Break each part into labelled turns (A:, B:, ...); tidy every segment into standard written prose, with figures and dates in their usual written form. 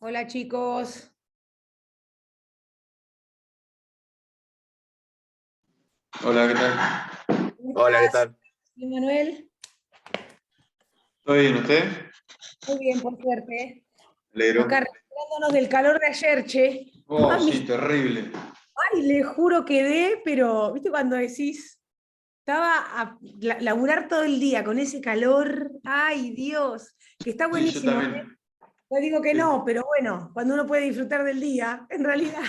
A: Hola chicos,
B: Hola, ¿qué tal?
A: ¿cómo
C: Hola, ¿qué
A: estás?
C: tal?
A: ¿Y Manuel?
B: ¿Todo bien usted?
A: Muy bien, por suerte.
B: Me alegro.
A: Acá recuperándonos del calor de ayer, che.
B: Oh,
A: Mami,
B: sí, terrible.
A: ay, le juro quedé, pero ¿viste cuando decís? Estaba a laburar todo el día con ese calor. Ay, Dios, que está
B: Sí, yo
A: buenísimo, ¿eh?
B: también.
A: No digo que
B: Sí.
A: no, pero bueno, cuando uno puede disfrutar del día, en realidad.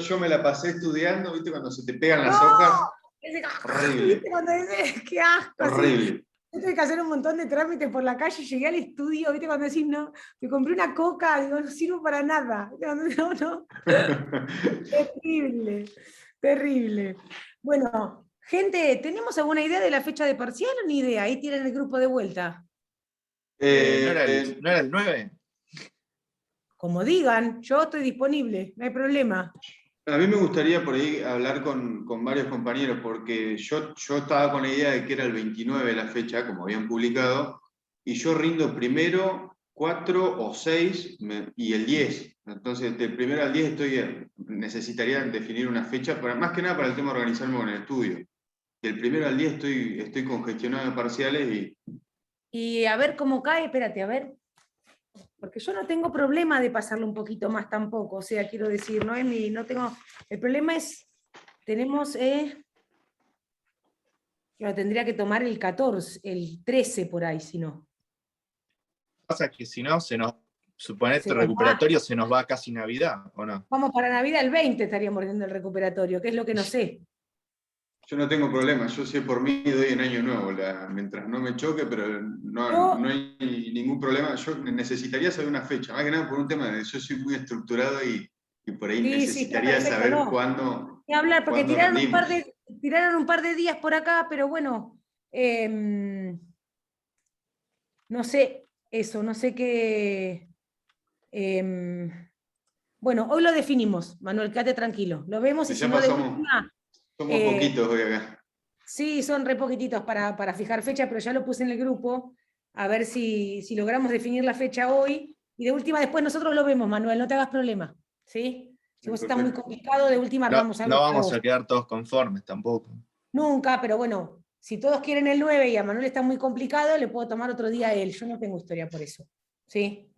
B: Yo me la pasé estudiando, ¿viste? Cuando se te pegan
A: ¡No!
B: las hojas,
A: Ese-
B: horrible,
A: ¿Viste cuando decís? ¡Qué asco! Así.
B: horrible.
A: Yo tuve que hacer un montón de trámites por la calle, llegué al estudio, ¿viste? Cuando decís, no, me compré una coca, digo, no sirvo para nada. No, no, terrible, terrible. Bueno, gente, ¿tenemos alguna idea de la fecha de parcial o ni idea? Ahí tienen el grupo de vuelta.
C: ¿No era el,
B: Eh,
C: no era el 9?
A: Como digan, yo estoy disponible, no hay problema.
B: a mí me gustaría por ahí hablar con varios compañeros, porque yo estaba con la idea de que era el 29 la fecha, como habían publicado, y yo rindo primero, 4 o 6 y el 10. Entonces, del primero al 10 necesitaría definir una fecha, más que nada para el tema de organizarme con el estudio. Del primero al 10 estoy congestionado de parciales y
A: Y a ver cómo cae, espérate, a ver. Porque yo no tengo problema de pasarlo un poquito más tampoco, o sea, quiero decir, no es mi, no tengo, el problema es, tenemos, yo tendría que tomar el 14, el 13 por ahí, si no.
C: Pasa que si no,
A: Se
C: suponete
A: nos va,
C: recuperatorio, se nos va casi Navidad, ¿o no?
A: vamos para Navidad, el 20 estaríamos viendo el recuperatorio, que es lo que no sé.
B: yo no tengo problema. Yo sé por mí doy en año nuevo, mientras no me choque, pero no
A: Yo,
B: hay ningún problema. Yo necesitaría saber una fecha, más que nada por un tema de yo soy muy estructurado y por ahí
A: sí, sí, está
B: necesitaría
A: perfecto,
B: saber
A: no. Ni hablar, porque
B: cuándo rendimos.
A: tiraron un par de días por acá, pero bueno, no sé eso, no sé qué. em, Bueno, hoy lo definimos, Manuel, quédate tranquilo. Lo vemos y si
B: Ya
A: no, de
B: pasamos,
A: última,
B: somos
A: eh,
B: poquitos hoy acá.
A: sí, son re poquititos para fijar fecha, pero ya lo puse en el grupo, a ver si logramos definir la fecha hoy. Y de última, después nosotros lo vemos, Manuel, no te hagas problema. ¿Sí? Si vos estás muy
B: Perfecto.
A: complicado, de última
C: No,
A: armamos
C: no
A: algo para
C: vamos
A: vos.
C: a quedar todos conformes tampoco.
A: Nunca, pero bueno, si todos quieren el 9 y a Manuel está muy complicado, le puedo tomar otro día a él. Yo no tengo historia por eso. ¿Sí?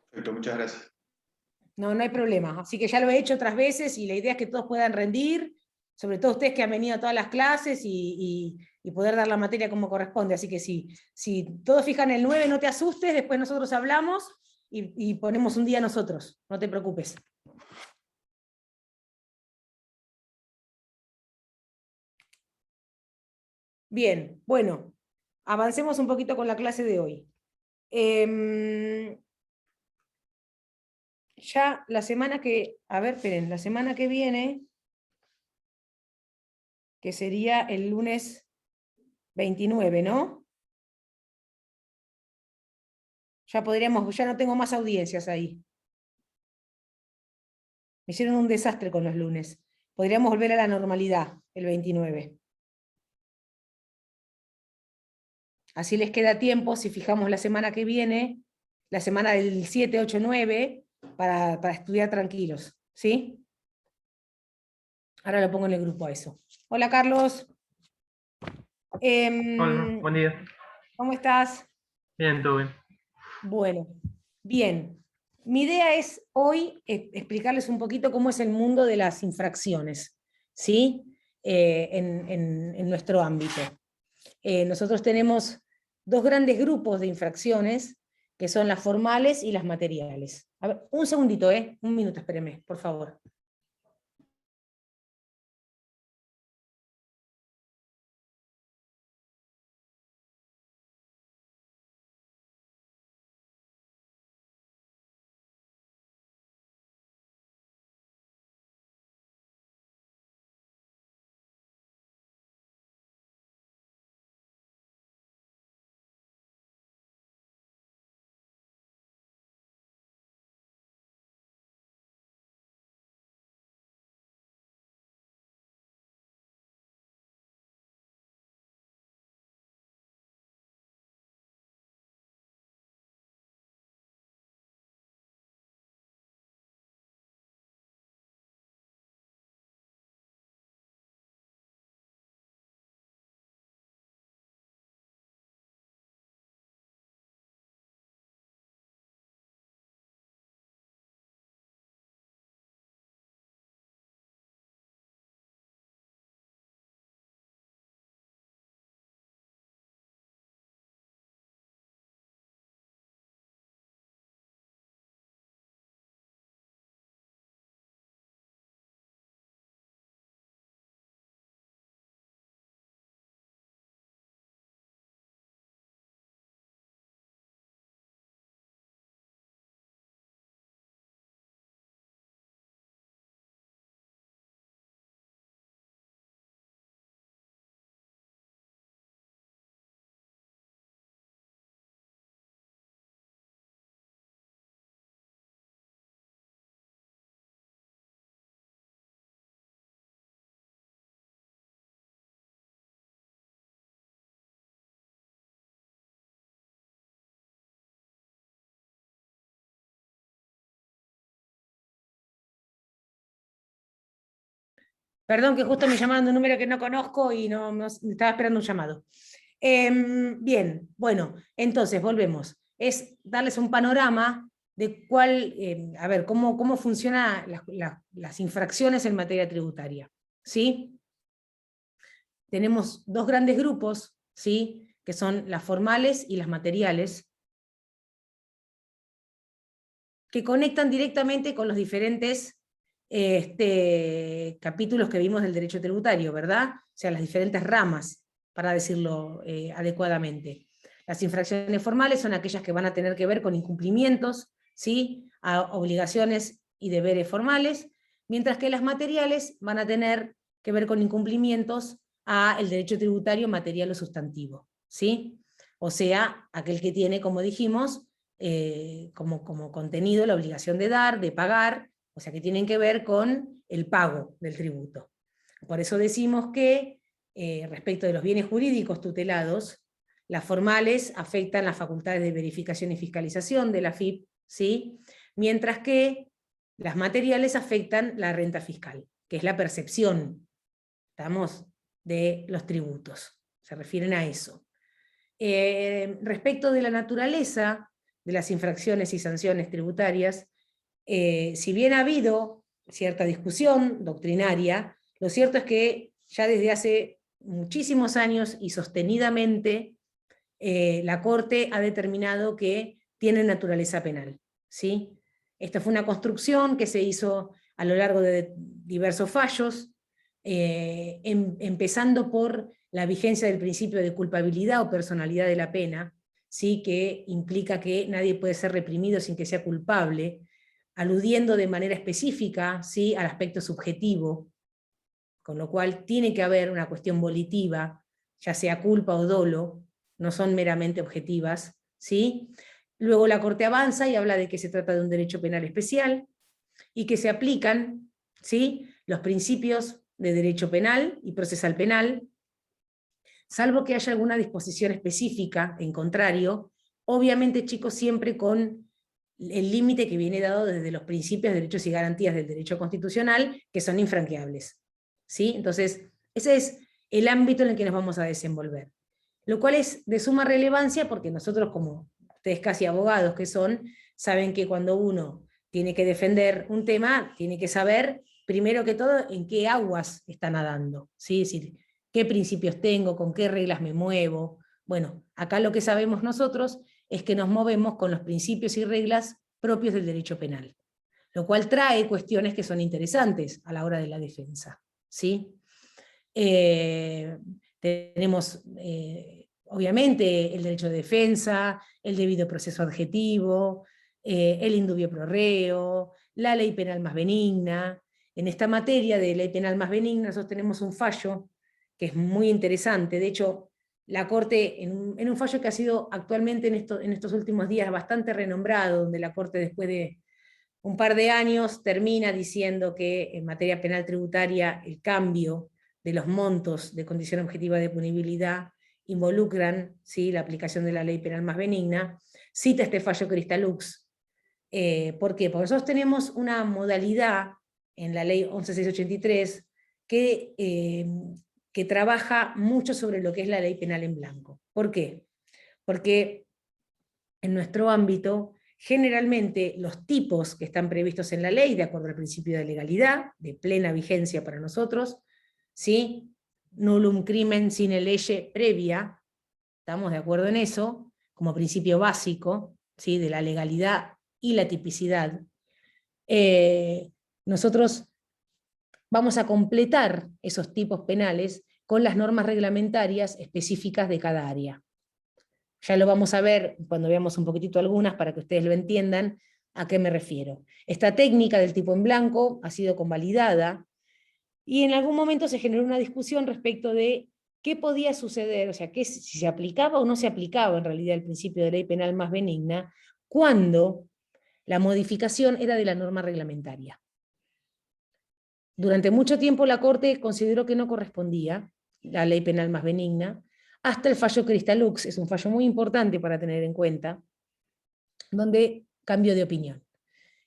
B: Perfecto, muchas gracias.
A: No, no hay problema. Así que ya lo he hecho otras veces y la idea es que todos puedan rendir, sobre todo ustedes que han venido a todas las clases y poder dar la materia como corresponde. Así que si todos fijan el 9 no te asustes, después nosotros hablamos y ponemos un día nosotros, no te preocupes. Bien, bueno, avancemos un poquito con la clase de hoy. Ya la semana que, a ver, esperen, la semana que viene, que sería el lunes 29, ¿no? Ya podríamos, ya no tengo más audiencias ahí. Me hicieron un desastre con los lunes. Podríamos volver a la normalidad el 29. Así les queda tiempo, si fijamos la semana que viene, la semana del 7, 8, 9, para estudiar tranquilos. ¿Sí? Ahora lo pongo en el grupo a eso. Hola, Carlos.
D: Hola,
A: Em,
D: buen día.
A: ¿Cómo estás?
D: Bien, todo bien.
A: Bueno, bien. Mi idea es hoy explicarles un poquito cómo es el mundo de las infracciones, ¿sí? En nuestro ámbito. Nosotros tenemos dos grandes grupos de infracciones, que son las formales y las materiales. A ver, un segundito, un minuto, espérenme, por favor. Perdón que justo me llamaron de un número que no conozco y estaba esperando un llamado. Bien, bueno, entonces volvemos. Es darles un panorama de a ver, cómo funcionan las infracciones en materia tributaria. ¿Sí? Tenemos dos grandes grupos, ¿sí? Que son las formales y las materiales, que conectan directamente con los diferentes capítulos que vimos del derecho tributario, ¿verdad? O sea, las diferentes ramas, para decirlo adecuadamente. Las infracciones formales son aquellas que van a tener que ver con incumplimientos, ¿sí? A obligaciones y deberes formales, mientras que las materiales van a tener que ver con incumplimientos a el derecho tributario material o sustantivo, ¿sí? O sea, aquel que tiene, como dijimos, como contenido la obligación de dar, de pagar, o sea que tienen que ver con el pago del tributo. Por eso decimos que respecto de los bienes jurídicos tutelados, las formales afectan las facultades de verificación y fiscalización de la AFIP, ¿sí? Mientras que las materiales afectan la renta fiscal, que es la percepción, ¿estamos?, de los tributos. Se refieren a eso. Respecto de la naturaleza de las infracciones y sanciones tributarias, si bien ha habido cierta discusión doctrinaria, lo cierto es que ya desde hace muchísimos años y sostenidamente la Corte ha determinado que tiene naturaleza penal, ¿sí? Esta fue una construcción que se hizo a lo largo de diversos fallos, empezando por la vigencia del principio de culpabilidad o personalidad de la pena, ¿sí? Que implica que nadie puede ser reprimido sin que sea culpable, aludiendo de manera específica, ¿sí?, al aspecto subjetivo, con lo cual tiene que haber una cuestión volitiva, ya sea culpa o dolo, no son meramente objetivas, ¿sí? Luego la Corte avanza y habla de que se trata de un derecho penal especial, y que se aplican, ¿sí?, los principios de derecho penal y procesal penal, salvo que haya alguna disposición específica en contrario, obviamente, chicos, siempre con el límite que viene dado desde los principios, derechos y garantías del derecho constitucional, que son infranqueables, ¿sí? Entonces, ese es el ámbito en el que nos vamos a desenvolver. Lo cual es de suma relevancia porque nosotros, como ustedes casi abogados que son, saben que cuando uno tiene que defender un tema, tiene que saber, primero que todo, en qué aguas está nadando, ¿sí? Es decir, qué principios tengo, con qué reglas me muevo. Bueno, acá lo que sabemos nosotros es que nos movemos con los principios y reglas propios del derecho penal, lo cual trae cuestiones que son interesantes a la hora de la defensa, ¿sí? Tenemos, obviamente, el derecho de defensa, el debido proceso adjetivo, el indubio pro reo, la ley penal más benigna. En esta materia de ley penal más benigna nosotros tenemos un fallo que es muy interesante. De hecho, la Corte, en un fallo que ha sido actualmente en estos últimos días bastante renombrado, donde la Corte después de un par de años termina diciendo que en materia penal tributaria el cambio de los montos de condición objetiva de punibilidad involucran, ¿sí?, la aplicación de la ley penal más benigna, cita este fallo Cristalux. ¿Por qué? Porque nosotros tenemos una modalidad en la ley 11.683 que trabaja mucho sobre lo que es la ley penal en blanco. ¿Por qué? Porque en nuestro ámbito, generalmente los tipos que están previstos en la ley, de acuerdo al principio de legalidad, de plena vigencia para nosotros, ¿sí?, nullum crimen sine lege previa, estamos de acuerdo en eso, como principio básico, ¿sí?, de la legalidad y la tipicidad. Nosotros vamos a completar esos tipos penales con las normas reglamentarias específicas de cada área. Ya lo vamos a ver cuando veamos un poquitito algunas para que ustedes lo entiendan a qué me refiero. Esta técnica del tipo en blanco ha sido convalidada y en algún momento se generó una discusión respecto de qué podía suceder, o sea, si se aplicaba o no se aplicaba en realidad el principio de ley penal más benigna, cuando la modificación era de la norma reglamentaria. Durante mucho tiempo la Corte consideró que no correspondía la ley penal más benigna, hasta el fallo Cristalux, es un fallo muy importante para tener en cuenta, donde cambió de opinión.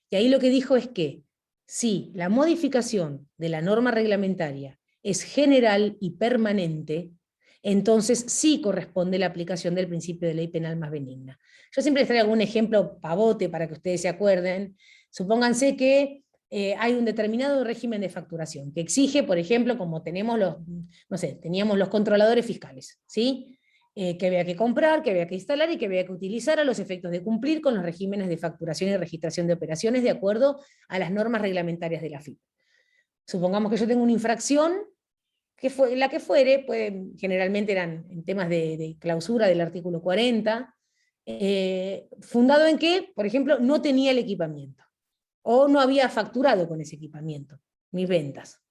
A: Y ahí lo que dijo es que si la modificación de la norma reglamentaria es general y permanente, entonces sí corresponde la aplicación del principio de ley penal más benigna. Yo siempre les traigo algún ejemplo pavote para que ustedes se acuerden. Supónganse que hay un determinado régimen de facturación que exige, por ejemplo, como tenemos teníamos los controladores fiscales, ¿sí? Que había que comprar, que había que instalar y que había que utilizar a los efectos de cumplir con los regímenes de facturación y registración de operaciones de acuerdo a las normas reglamentarias de la AFIP. Supongamos que yo tengo una infracción, la que fuere, generalmente eran en temas de clausura del artículo 40, fundado en que, por ejemplo, no tenía el equipamiento, o no había facturado con ese equipamiento, mis ventas.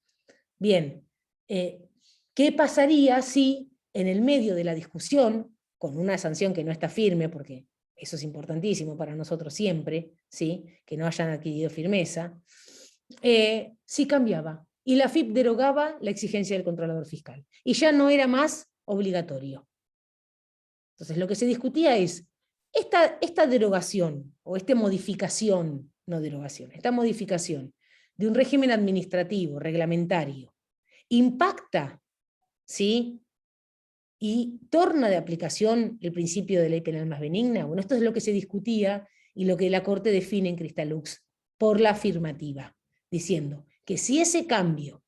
A: Bien, ¿qué pasaría si en el medio de la discusión, con una sanción que no está firme, porque eso es importantísimo para nosotros siempre, ¿sí? Que no hayan adquirido firmeza, sí cambiaba? Y la AFIP derogaba la exigencia del controlador fiscal, y ya no era más obligatorio. Entonces lo que se discutía es, esta derogación, o esta modificación, no derogación, esta modificación de un régimen administrativo, reglamentario, impacta, ¿sí? Y torna de aplicación el principio de ley penal más benigna. Bueno, esto es lo que se discutía y lo que la Corte define en Cristalux por la afirmativa, diciendo que si ese cambio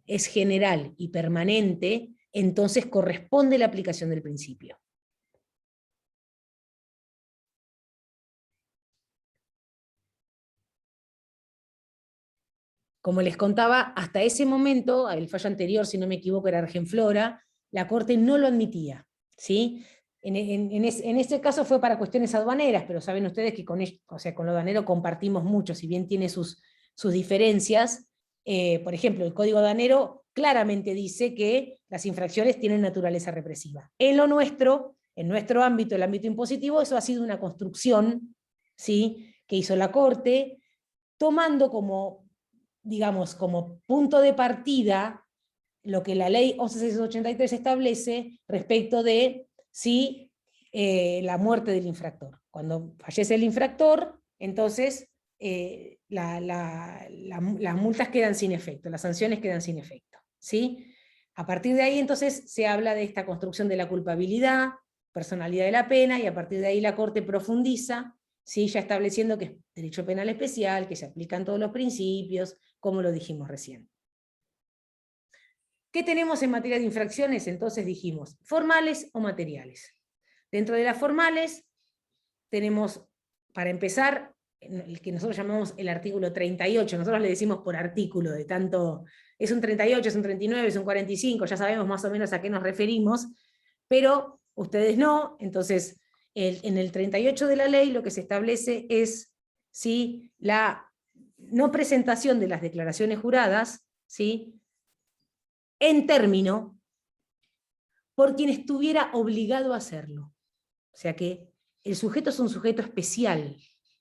A: es general y permanente, entonces corresponde la aplicación del principio. Como les contaba, hasta ese momento, el fallo anterior, si no me equivoco, era Argenflora, la Corte no lo admitía, ¿sí? En este caso fue para cuestiones aduaneras, pero saben ustedes que con lo aduanero compartimos mucho, si bien tiene sus diferencias. Por ejemplo, el Código Aduanero claramente dice que las infracciones tienen naturaleza represiva. En lo nuestro, en nuestro ámbito, el ámbito impositivo, eso ha sido una construcción, ¿sí? Que hizo la Corte, tomando como, digamos, como punto de partida lo que la ley 11.683 establece respecto de si la muerte del infractor. Cuando fallece el infractor, entonces las multas quedan sin efecto, las sanciones quedan sin efecto, ¿sí? A partir de ahí entonces se habla de esta construcción de la culpabilidad, personalidad de la pena, y a partir de ahí la Corte profundiza, ¿sí? Ya estableciendo que es derecho penal especial, que se aplican todos los principios, como lo dijimos recién. ¿Qué tenemos en materia de infracciones? Entonces dijimos, formales o materiales. Dentro de las formales tenemos, para empezar, el que nosotros llamamos el artículo 38, nosotros le decimos por artículo, de tanto, es un 38, es un 39, es un 45, ya sabemos más o menos a qué nos referimos, pero ustedes no. Entonces en el 38 de la ley lo que se establece es, ¿sí?, la no presentación de las declaraciones juradas, ¿sí?, en término, por quien estuviera obligado a hacerlo. O sea que el sujeto es un sujeto especial,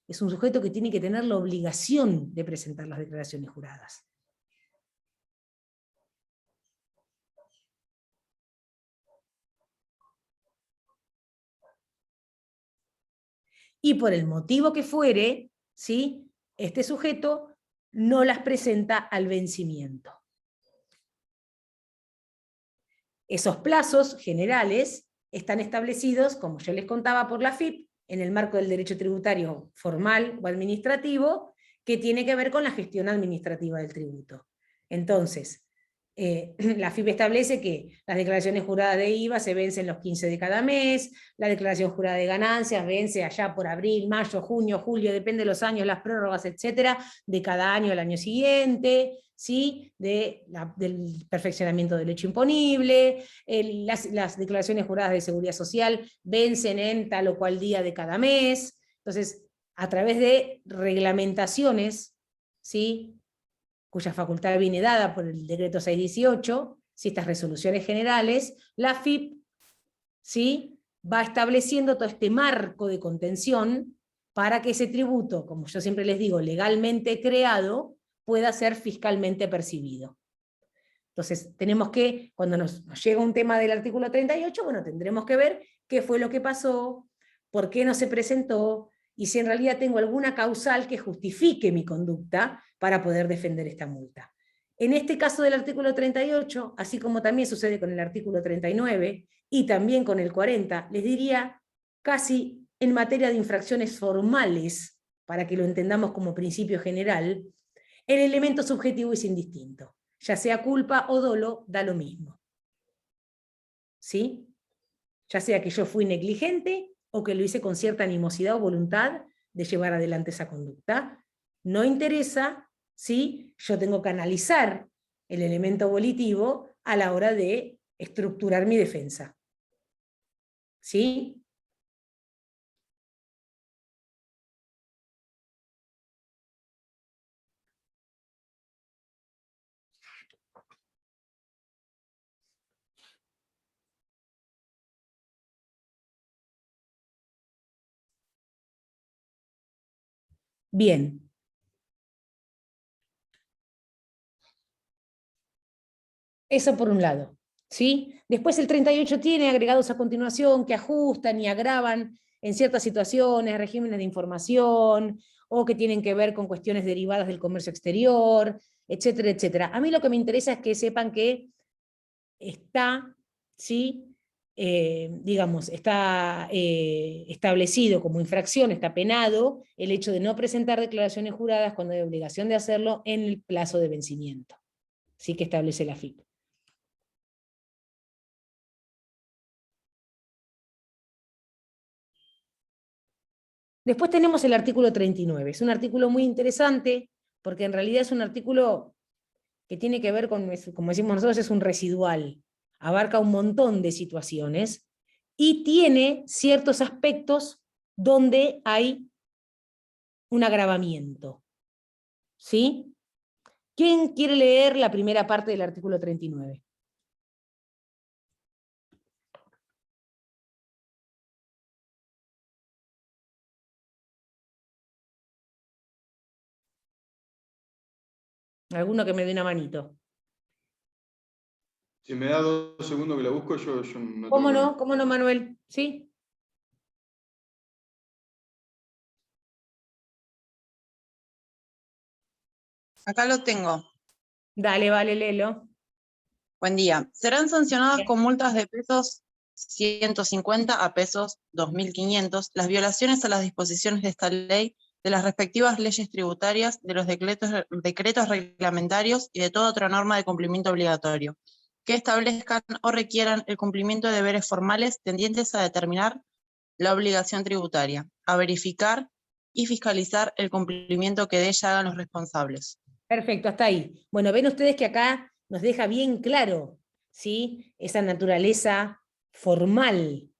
A: es un sujeto que tiene que tener la obligación de presentar las declaraciones juradas. Y por el motivo que fuere, ¿sí?, este sujeto no las presenta al vencimiento. Esos plazos generales están establecidos, como yo les contaba, por la AFIP, en el marco del derecho tributario formal o administrativo, que tiene que ver con la gestión administrativa del tributo. Entonces, la AFIP establece que las declaraciones juradas de IVA se vencen los 15 de cada mes, la declaración jurada de ganancias vence allá por abril, mayo, junio, julio, depende de los años, las prórrogas, etcétera, de cada año al año siguiente, ¿sí?, del perfeccionamiento del hecho imponible, las declaraciones juradas de seguridad social vencen en tal o cual día de cada mes. Entonces, a través de reglamentaciones, ¿sí?, cuya facultad viene dada por el decreto 618, si estas resoluciones generales, la AFIP, ¿sí?, va estableciendo todo este marco de contención para que ese tributo, como yo siempre les digo, legalmente creado, pueda ser fiscalmente percibido. Entonces, tenemos que, cuando nos llega un tema del artículo 38, bueno, tendremos que ver qué fue lo que pasó, por qué no se presentó, y si en realidad tengo alguna causal que justifique mi conducta para poder defender esta multa. En este caso del artículo 38, así como también sucede con el artículo 39 y también con el 40, les diría casi en materia de infracciones formales, para que lo entendamos como principio general, el elemento subjetivo es indistinto. Ya sea culpa o dolo, da lo mismo. ¿Sí? Ya sea que yo fui negligente o que lo hice con cierta animosidad o voluntad de llevar adelante esa conducta. No interesa si yo tengo que analizar el elemento volitivo a la hora de estructurar mi defensa. ¿Sí? Bien. Eso por un lado, ¿sí? Después el 38 tiene agregados a continuación que ajustan y agravan en ciertas situaciones, regímenes de información, o que tienen que ver con cuestiones derivadas del comercio exterior, etcétera, etcétera. A mí lo que me interesa es que sepan que está, ¿sí? Digamos, está establecido como infracción, está penado el hecho de no presentar declaraciones juradas cuando hay obligación de hacerlo en el plazo de vencimiento, ¿sí? Que establece la FIP. Después tenemos el artículo 39. Es un artículo muy interesante porque en realidad es un artículo que tiene que ver con, como decimos nosotros, es un residual. Abarca un montón de situaciones y tiene ciertos aspectos donde hay un agravamiento. ¿Sí? ¿Quién quiere leer la primera parte del artículo 39? Alguno que me dé una manito.
B: Si me da 2 segundos que la busco, yo no tengo problema.
A: ¿Cómo no, Manuel? ¿Sí?
D: Acá lo tengo.
A: Dale, vale, léelo.
D: Buen día. Serán sancionadas
A: Bien.
D: con multas de pesos 150 a pesos 2.500 las violaciones a las disposiciones de esta ley, de las respectivas leyes tributarias, de los decretos reglamentarios y de toda otra norma de cumplimiento obligatorio, que establezcan o requieran el cumplimiento de deberes formales tendientes a determinar la obligación tributaria, a verificar y fiscalizar el cumplimiento que de ella hagan los responsables.
A: Perfecto, hasta ahí. Bueno, ven ustedes que acá nos deja bien claro, ¿sí? Esa naturaleza formal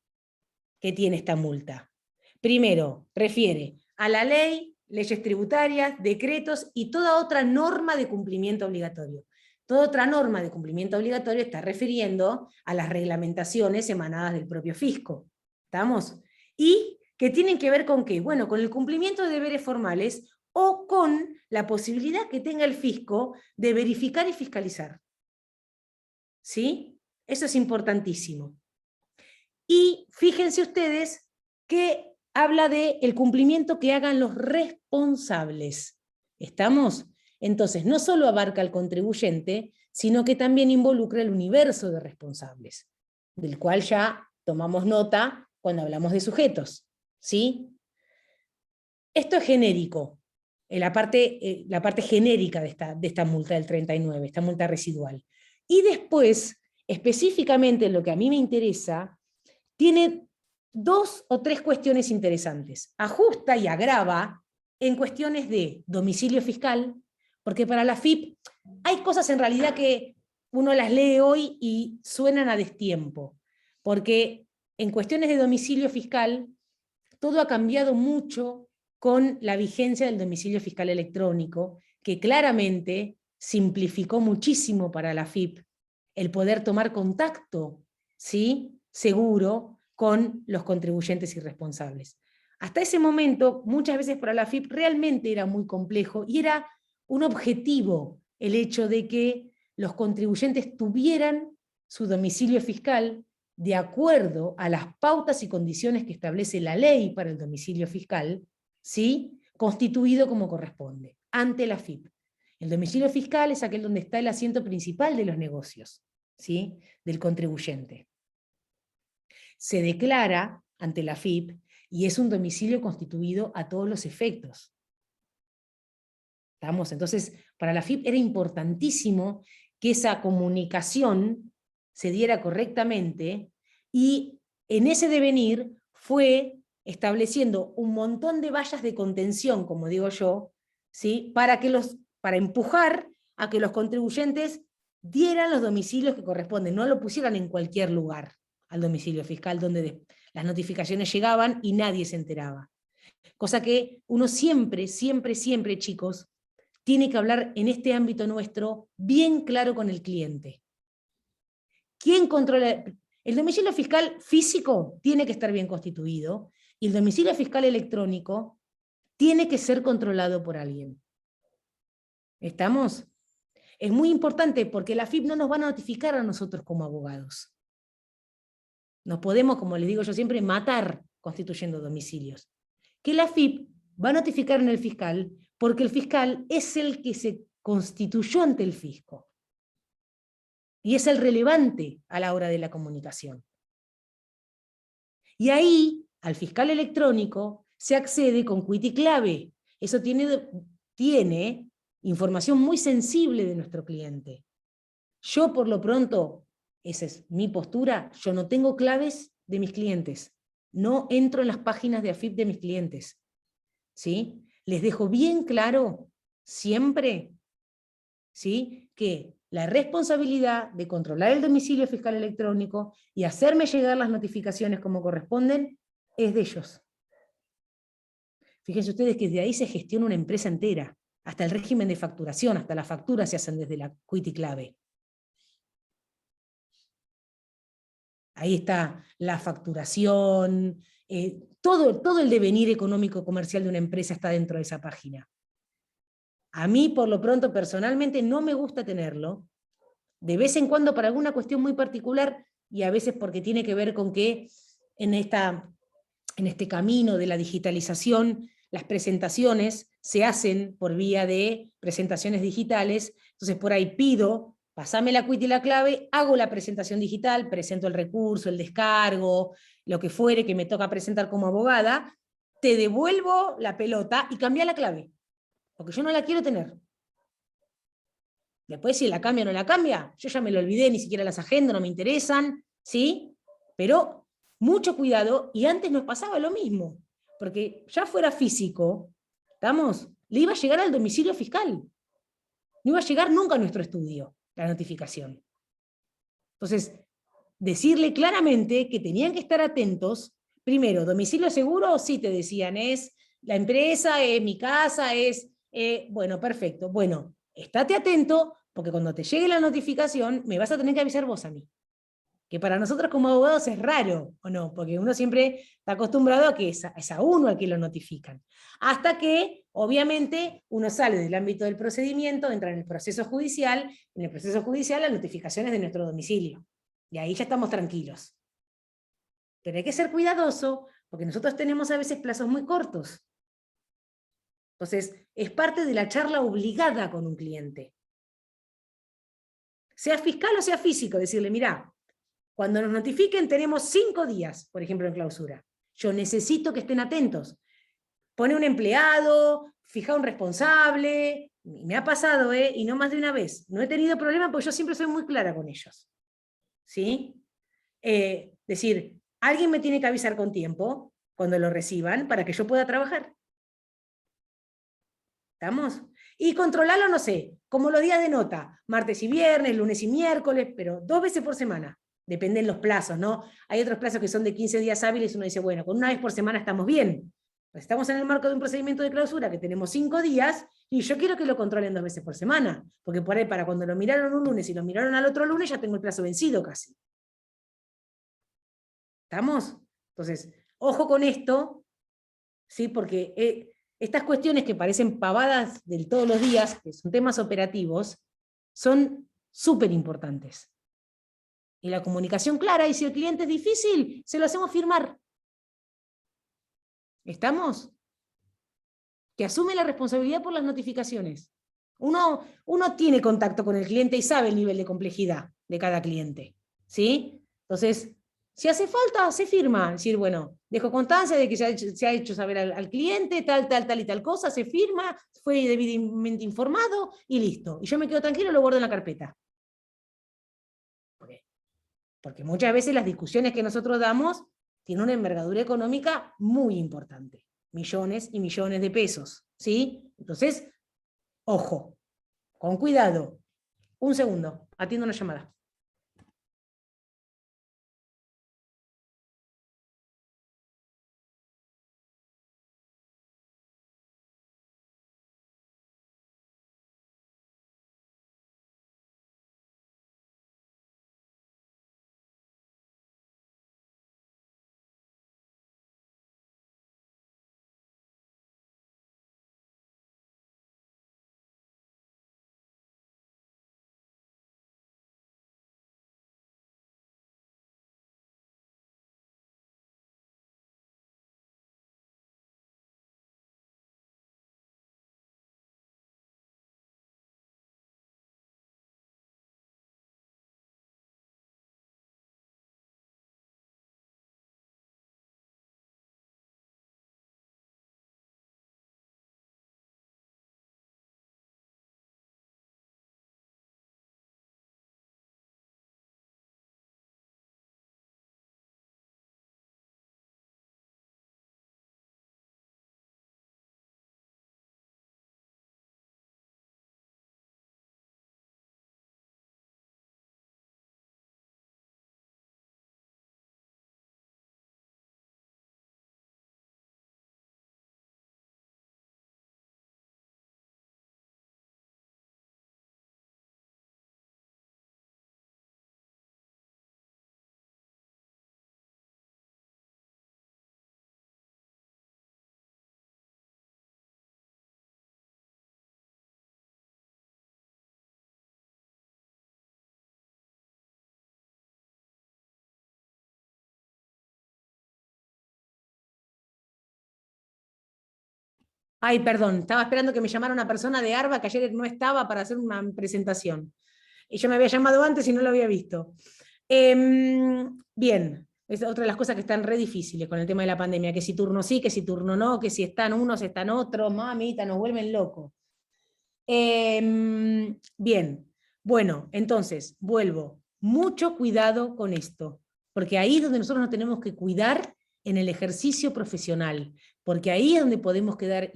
A: que tiene esta multa. Primero, refiere a la ley, leyes tributarias, decretos y toda otra norma de cumplimiento obligatorio. Toda otra norma de cumplimiento obligatorio está refiriendo a las reglamentaciones emanadas del propio fisco. ¿Estamos? Y que tienen que ver con qué? Bueno, con el cumplimiento de deberes formales o con la posibilidad que tenga el fisco de verificar y fiscalizar. ¿Sí? Eso es importantísimo. Y fíjense ustedes que habla de el cumplimiento que hagan los responsables. ¿Estamos? Entonces, no solo abarca al contribuyente, sino que también involucra el universo de responsables, del cual ya tomamos nota cuando hablamos de sujetos. ¿Sí? Esto es genérico, la parte genérica de esta multa del 39, esta multa residual. Y después, específicamente lo que a mí me interesa, tiene 2 o 3 cuestiones interesantes. Ajusta y agrava en cuestiones de domicilio fiscal, porque para la FIP hay cosas en realidad que uno las lee hoy y suenan a destiempo, porque en cuestiones de domicilio fiscal todo ha cambiado mucho con la vigencia del domicilio fiscal electrónico, que claramente simplificó muchísimo para la FIP el poder tomar contacto, ¿sí? Seguro, con los contribuyentes irresponsables. Hasta ese momento, muchas veces para la FIP realmente era muy complejo y era un objetivo el hecho de que los contribuyentes tuvieran su domicilio fiscal de acuerdo a las pautas y condiciones que establece la ley para el domicilio fiscal, ¿sí? Constituido como corresponde, ante la FIP. El domicilio fiscal es aquel donde está el asiento principal de los negocios, ¿sí? Del contribuyente. Se declara ante la AFIP y es un domicilio constituido a todos los efectos. ¿Estamos? Entonces, para la AFIP era importantísimo que esa comunicación se diera correctamente, y en ese devenir fue estableciendo un montón de vallas de contención, como digo yo, ¿sí? para empujar a que los contribuyentes dieran los domicilios que corresponden, no lo pusieran en cualquier lugar al domicilio fiscal donde las notificaciones llegaban y nadie se enteraba. Cosa que uno siempre, siempre, siempre, chicos, tiene que hablar en este ámbito nuestro bien claro con el cliente. ¿Quién controla? El domicilio fiscal físico tiene que estar bien constituido, y el domicilio fiscal electrónico tiene que ser controlado por alguien. ¿Estamos? Es muy importante porque la AFIP no nos va a notificar a nosotros como abogados. Nos podemos, como les digo yo siempre, matar constituyendo domicilios. Que la AFIP va a notificar en el fiscal porque el fiscal es el que se constituyó ante el fisco. Y es el relevante a la hora de la comunicación. Y ahí, al fiscal electrónico, se accede con quit y clave. Eso tiene información muy sensible de nuestro cliente. Yo, por lo pronto, esa es mi postura, yo no tengo claves de mis clientes. No entro en las páginas de AFIP de mis clientes. ¿Sí? Les dejo bien claro, siempre, ¿sí? que la responsabilidad de controlar el domicilio fiscal electrónico y hacerme llegar las notificaciones como corresponden es de ellos. Fíjense ustedes que desde ahí se gestiona una empresa entera, hasta el régimen de facturación, hasta las facturas se hacen desde la quit y clave. Ahí está la facturación, todo el devenir económico comercial de una empresa está dentro de esa página. A mí, por lo pronto, personalmente no me gusta tenerlo, de vez en cuando para alguna cuestión muy particular, y a veces porque tiene que ver con que en este camino de la digitalización, las presentaciones se hacen por vía de presentaciones digitales, entonces por ahí pido, pasame la quit y la clave, hago la presentación digital, presento el recurso, el descargo, lo que fuere que me toca presentar como abogada, te devuelvo la pelota y cambia la clave, porque yo no la quiero tener. Después si la cambia o no la cambia, yo ya me lo olvidé, ni siquiera las agendo, no me interesan, ¿sí? Pero mucho cuidado, y antes nos pasaba lo mismo, porque ya fuera físico, ¿estamos? Le iba a llegar al domicilio fiscal. No iba a llegar nunca a nuestro estudio la notificación. Entonces, decirle claramente que tenían que estar atentos. Primero, domicilio seguro, sí te decían, es la empresa, es mi casa, es, bueno, perfecto. Bueno, estate atento, porque cuando te llegue la notificación, me vas a tener que avisar vos a mí. Que para nosotros como abogados es raro, ¿o no? Porque uno siempre está acostumbrado a que es a uno al que lo notifican. Hasta que, obviamente, uno sale del ámbito del procedimiento, entra en el proceso judicial, en el proceso judicial las notificaciones de nuestro domicilio. Y ahí ya estamos tranquilos. Pero hay que ser cuidadoso, porque nosotros tenemos a veces plazos muy cortos. Entonces, es parte de la charla obligada con un cliente. Sea fiscal o sea físico, decirle, mirá, cuando nos notifiquen tenemos 5 días, por ejemplo, en clausura. Yo necesito que estén atentos. Pone un empleado, fija un responsable, me ha pasado, y no más de una vez. No he tenido problema porque yo siempre soy muy clara con ellos. ¿Sí? Decir, alguien me tiene que avisar con tiempo cuando lo reciban para que yo pueda trabajar. ¿Estamos? Y controlarlo, no sé, como los días de nota, martes y viernes, lunes y miércoles, pero 2 veces por semana. Dependen los plazos, ¿no? Hay otros plazos que son de 15 días hábiles, uno dice, bueno, con 1 vez por semana estamos bien. Pues estamos en el marco de un procedimiento de clausura que tenemos 5 días, y yo quiero que lo controlen 2 veces por semana, porque por ahí para cuando lo miraron un lunes y lo miraron al otro lunes ya tengo el plazo vencido casi. ¿Estamos? Entonces, ojo con esto, ¿sí? Porque estas cuestiones que parecen pavadas de todos los días, que son temas operativos, son súper importantes. Y la comunicación clara, y si el cliente es difícil, se lo hacemos firmar. ¿Estamos? Que asume la responsabilidad por las notificaciones. Uno tiene contacto con el cliente y sabe el nivel de complejidad de cada cliente, ¿sí? Entonces, si hace falta, se firma. Es decir, bueno, dejo constancia de que se ha hecho saber al cliente tal y tal cosa, se firma, fue debidamente informado y listo. Y yo me quedo tranquilo y lo guardo en la carpeta. Porque muchas veces las discusiones que nosotros damos tienen una envergadura económica muy importante. Millones y millones de pesos, ¿sí? Entonces, ojo, con cuidado. Un segundo, atiendo una llamada. Ay, perdón, estaba esperando que me llamara una persona de ARBA que ayer no estaba para hacer una presentación. Y yo me había llamado antes y no lo había visto. Bien, es otra de las cosas que están re difíciles con el tema de la pandemia, que si turno sí, que si turno no, que si están unos, están otros, mamita, nos vuelven locos. Bien, bueno, entonces, vuelvo. Mucho cuidado con esto, porque ahí es donde nosotros nos tenemos que cuidar en el ejercicio profesional, porque ahí es donde podemos quedar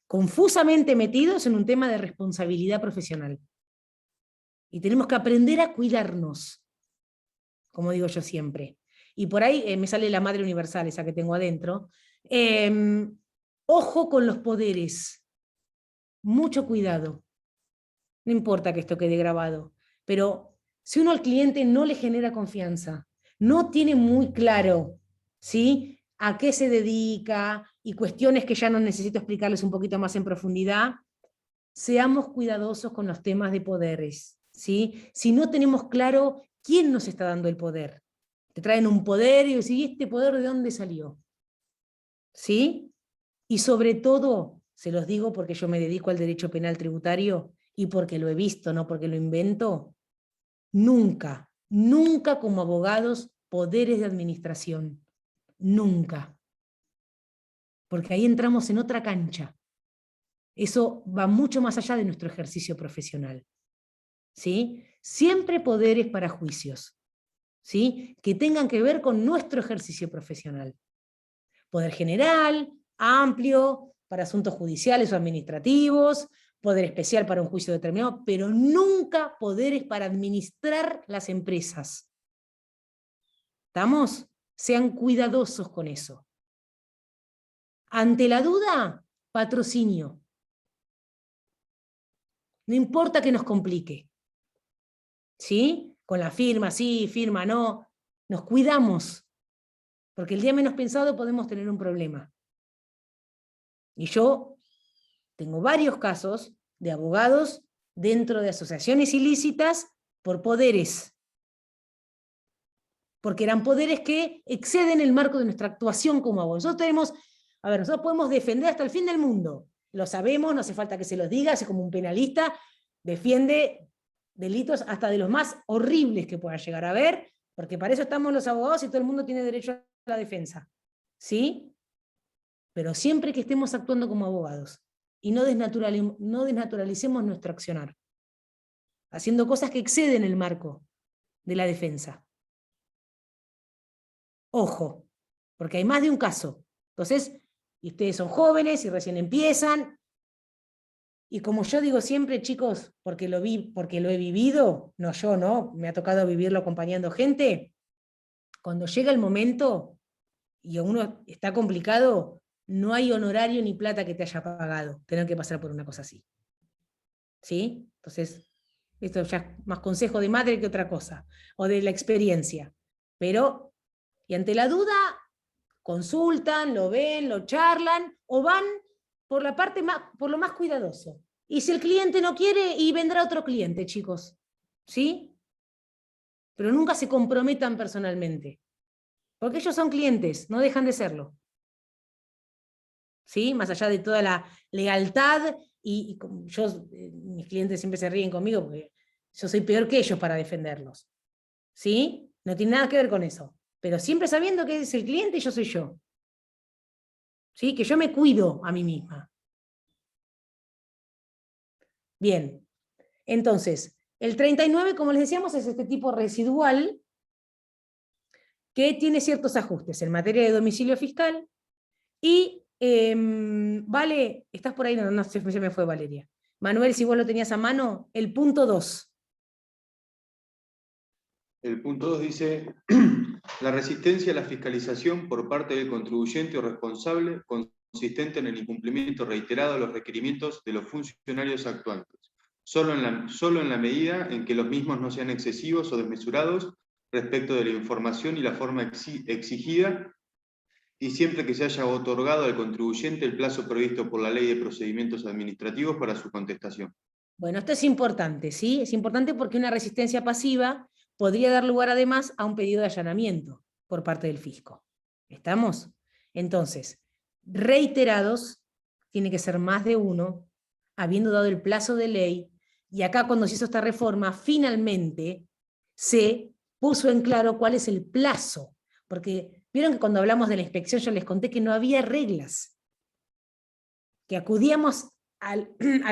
A: confusamente metidos en un tema de responsabilidad profesional. Y tenemos que aprender a cuidarnos, como digo yo siempre. Y por ahí me sale la madre universal, esa que tengo adentro. Ojo con los poderes. Mucho cuidado. No importa que esto quede grabado, pero si uno al cliente no le genera confianza, no tiene muy claro, ¿sí?, a qué se dedica y cuestiones que ya no necesito explicarles un poquito más en profundidad, seamos cuidadosos con los temas de poderes, ¿sí? Si no tenemos claro quién nos está dando el poder. Te traen un poder y decís, ¿y este poder de dónde salió? ¿Sí? Y sobre todo, se los digo porque yo me dedico al derecho penal tributario y porque lo he visto, no porque lo invento, nunca, nunca como abogados poderes de administración. Nunca. Porque ahí entramos en otra cancha. Eso va mucho más allá de nuestro ejercicio profesional. ¿Sí? Siempre poderes para juicios, ¿sí?, que tengan que ver con nuestro ejercicio profesional. Poder general, amplio, para asuntos judiciales o administrativos, poder especial para un juicio determinado, pero nunca poderes para administrar las empresas. ¿Estamos? Sean cuidadosos con eso. Ante la duda, patrocinio. No importa que nos complique. ¿Sí? Con la firma, sí, firma, no. Nos cuidamos. Porque el día menos pensado podemos tener un problema. Y yo tengo varios casos de abogados dentro de asociaciones ilícitas por poderes. Porque eran poderes que exceden el marco de nuestra actuación como abogados. Nosotros podemos defender hasta el fin del mundo, lo sabemos, no hace falta que se los diga, así como un penalista, defiende delitos hasta de los más horribles que pueda llegar a haber, porque para eso estamos los abogados y todo el mundo tiene derecho a la defensa. ¿Sí? Pero siempre que estemos actuando como abogados y no desnaturalicemos nuestro accionar, haciendo cosas que exceden el marco de la defensa. Ojo, porque hay más de un caso. Entonces, y ustedes son jóvenes y recién empiezan, y como yo digo siempre, chicos, porque lo he vivido, no yo, ¿no? Me ha tocado vivirlo acompañando gente, cuando llega el momento y a uno está complicado, no hay honorario ni plata que te haya pagado tener que pasar por una cosa así. ¿Sí? Entonces, esto ya es más consejo de madre que otra cosa, o de la experiencia. Pero, y ante la duda, consultan, lo ven, lo charlan, o van por la parte por lo más cuidadoso. Y si el cliente no quiere, y vendrá otro cliente, chicos. ¿Sí? Pero nunca se comprometan personalmente. Porque ellos son clientes, no dejan de serlo. ¿Sí? Más allá de toda la lealtad, y mis clientes siempre se ríen conmigo porque yo soy peor que ellos para defenderlos. ¿Sí? No tiene nada que ver con eso. Pero siempre sabiendo que es el cliente y yo soy yo. ¿Sí? Que yo me cuido a mí misma. Bien. Entonces, el 39, como les decíamos, es este tipo residual que tiene ciertos ajustes en materia de domicilio fiscal y, vale, estás por ahí, no se me fue Valeria. Manuel, si vos lo tenías a mano, el punto 2.
B: El punto 2 dice, la resistencia a la fiscalización por parte del contribuyente o responsable consistente en el incumplimiento reiterado de los requerimientos de los funcionarios actuantes, solo en la medida en que los mismos no sean excesivos o desmesurados respecto de la información y la forma exigida, y siempre que se haya otorgado al contribuyente el plazo previsto por la Ley de Procedimientos Administrativos para su contestación.
A: Bueno, esto es importante, ¿sí? Es importante porque una resistencia pasiva podría dar lugar además a un pedido de allanamiento por parte del fisco. ¿Estamos? Entonces, reiterados, tiene que ser más de uno, habiendo dado el plazo de ley, y acá cuando se hizo esta reforma, finalmente se puso en claro cuál es el plazo, porque vieron que cuando hablamos de la inspección yo les conté que no había reglas, que acudíamos a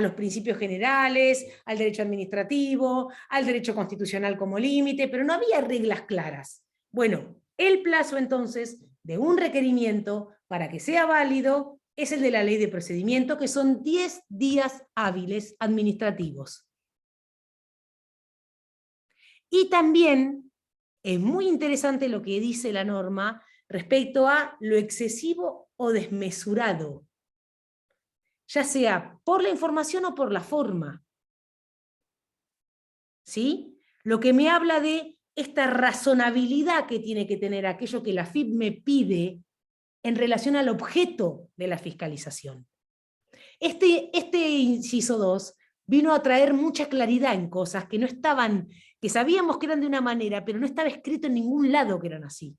A: los principios generales, al derecho administrativo, al derecho constitucional como límite, pero no había reglas claras. Bueno, el plazo entonces de un requerimiento para que sea válido es el de la ley de procedimiento, que son 10 días hábiles administrativos. Y también es muy interesante lo que dice la norma respecto a lo excesivo o desmesurado, ya sea por la información o por la forma. ¿Sí? Lo que me habla de esta razonabilidad que tiene que tener aquello que la FIP me pide en relación al objeto de la fiscalización. Este inciso 2 vino a traer mucha claridad en cosas que no estaban, que sabíamos que eran de una manera, pero no estaba escrito en ningún lado que eran así.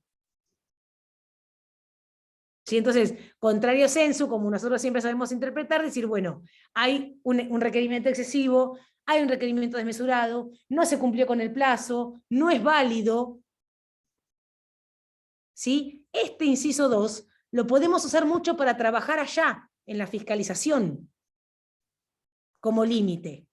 A: ¿Sí? Entonces, contrario sensu, como nosotros siempre sabemos interpretar, decir, bueno, hay un requerimiento excesivo, hay un requerimiento desmesurado, no se cumplió con el plazo, no es válido. ¿Sí? Este inciso 2 lo podemos usar mucho para trabajar allá, en la fiscalización, como límite.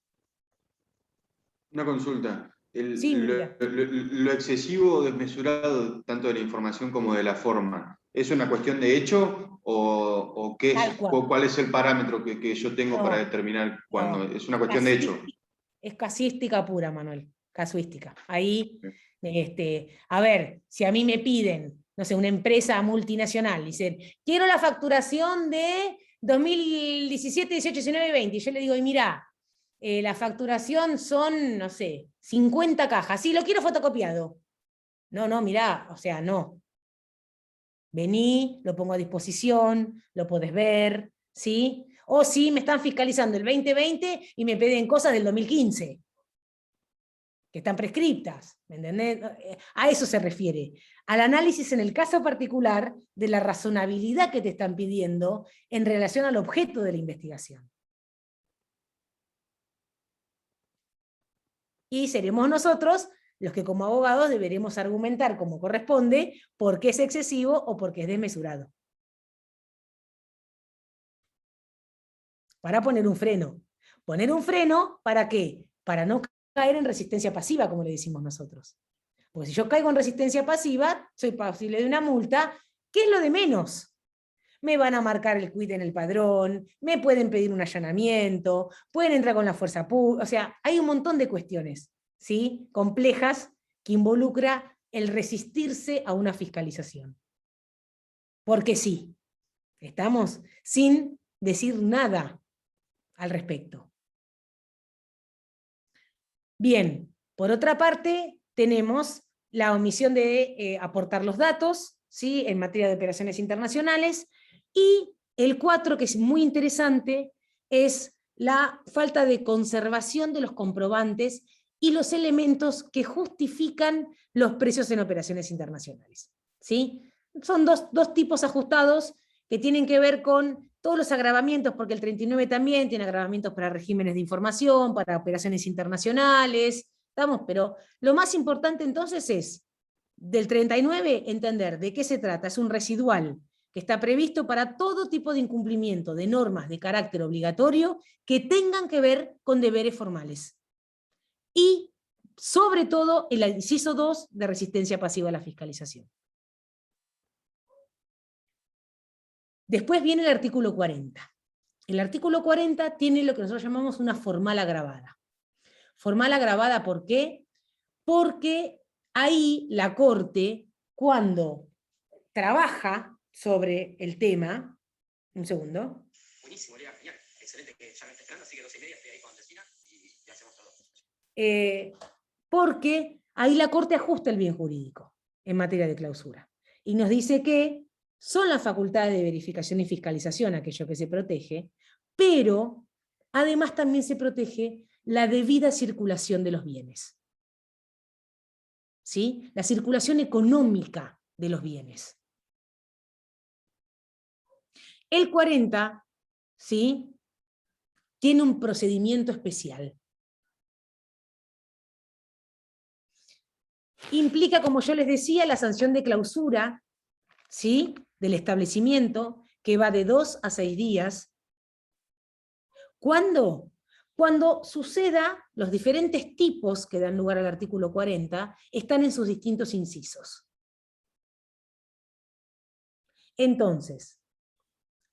B: Una consulta.
A: Sí,
B: Lo excesivo o desmesurado, tanto de la información como de la forma, ¿es una cuestión de hecho o qué es, cuál es el parámetro que yo tengo para determinar cuándo? Es una cuestión de hecho.
A: Es casuística pura, Manuel, casuística. Ahí, a ver, si a mí me piden, no sé, una empresa multinacional, dicen, quiero la facturación de 2017, 18, 19 y 20, y yo le digo, y mirá, la facturación son, no sé, 50 cajas, sí, lo quiero fotocopiado. No, mirá, o sea, no. Vení, lo pongo a disposición, lo podés ver, ¿sí? O sí, me están fiscalizando el 2020 y me piden cosas del 2015. que están prescriptas, ¿me entendés? A eso se refiere, al análisis en el caso particular de la razonabilidad que te están pidiendo en relación al objeto de la investigación. Y seremos nosotros los que como abogados deberemos argumentar como corresponde por qué es excesivo o por qué es desmesurado. Para poner un freno. ¿Poner un freno para qué? Para no caer en resistencia pasiva, como le decimos nosotros. Porque si yo caigo en resistencia pasiva, soy posible de una multa, ¿qué es lo de menos? Me van a marcar el quit en el padrón, me pueden pedir un allanamiento, pueden entrar con la fuerza pública, o sea, hay un montón de cuestiones, ¿sí?, complejas que involucra el resistirse a una fiscalización. Porque sí, estamos sin decir nada al respecto. Bien, por otra parte, tenemos la omisión de aportar los datos, ¿sí?, en materia de operaciones internacionales, y el 4, que es muy interesante, es la falta de conservación de los comprobantes y los elementos que justifican los precios en operaciones internacionales, ¿sí? Son dos tipos ajustados que tienen que ver con todos los agravamientos, porque el 39 también tiene agravamientos para regímenes de información, para operaciones internacionales, ¿estamos? Pero lo más importante entonces es, del 39, entender de qué se trata. Es un residual que está previsto para todo tipo de incumplimiento de normas de carácter obligatorio que tengan que ver con deberes formales. Y, sobre todo, el inciso 2 de resistencia pasiva a la fiscalización. Después viene el artículo 40. El artículo 40 tiene lo que nosotros llamamos una formal agravada. Formal agravada, ¿por qué? Porque ahí la Corte, cuando trabaja sobre el tema, un segundo.
E: Buenísimo, Lea, genial, excelente, que ya me está esperando, así que 2:30 estoy ahí con Delfina y hacemos todo.
A: Porque ahí la Corte ajusta el bien jurídico en materia de clausura. Y nos dice que son las facultades de verificación y fiscalización aquello que se protege, pero además también se protege la debida circulación de los bienes. ¿Sí? La circulación económica de los bienes. El 40, ¿sí?, tiene un procedimiento especial. Implica, como yo les decía, la sanción de clausura, ¿sí?, del establecimiento, que va de 2 a 6 días. ¿Cuándo? Cuando suceda, los diferentes tipos que dan lugar al artículo 40 están en sus distintos incisos. Entonces,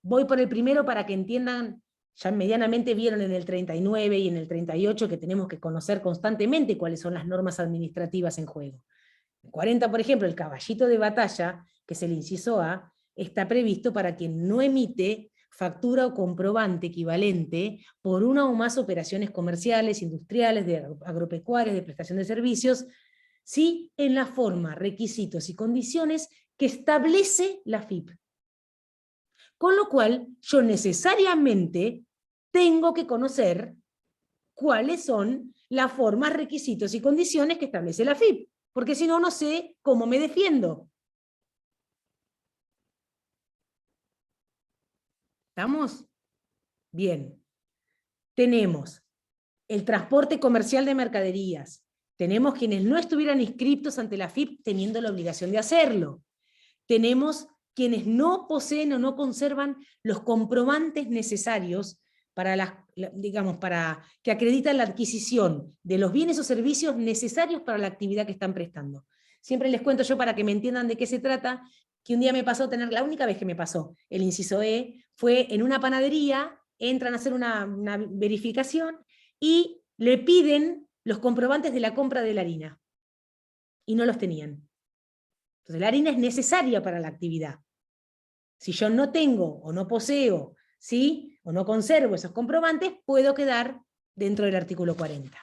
A: voy por el primero para que entiendan, ya medianamente vieron en el 39 y en el 38 que tenemos que conocer constantemente cuáles son las normas administrativas en juego. En 40, por ejemplo, el caballito de batalla, que es el inciso A, está previsto para quien no emite factura o comprobante equivalente por una o más operaciones comerciales, industriales, agropecuarias, de prestación de servicios, ¿sí?, en la forma, requisitos y condiciones que establece la FIP. Con lo cual, yo necesariamente tengo que conocer cuáles son las formas, requisitos y condiciones que establece la FIP, porque si no, no sé cómo me defiendo. ¿Estamos? Bien. Tenemos el transporte comercial de mercaderías. Tenemos quienes no estuvieran inscriptos ante la FIP teniendo la obligación de hacerlo. Tenemos quienes no poseen o no conservan los comprobantes necesarios para, para que acreditan la adquisición de los bienes o servicios necesarios para la actividad que están prestando. Siempre les cuento yo, para que me entiendan de qué se trata, que un día me pasó tener, la única vez que me pasó el inciso E, fue en una panadería, entran a hacer una verificación y le piden los comprobantes de la compra de la harina. Y no los tenían. Entonces la harina es necesaria para la actividad. Si yo no tengo o no poseo, ¿sí?, o no conservo esos comprobantes, puedo quedar dentro del artículo 40.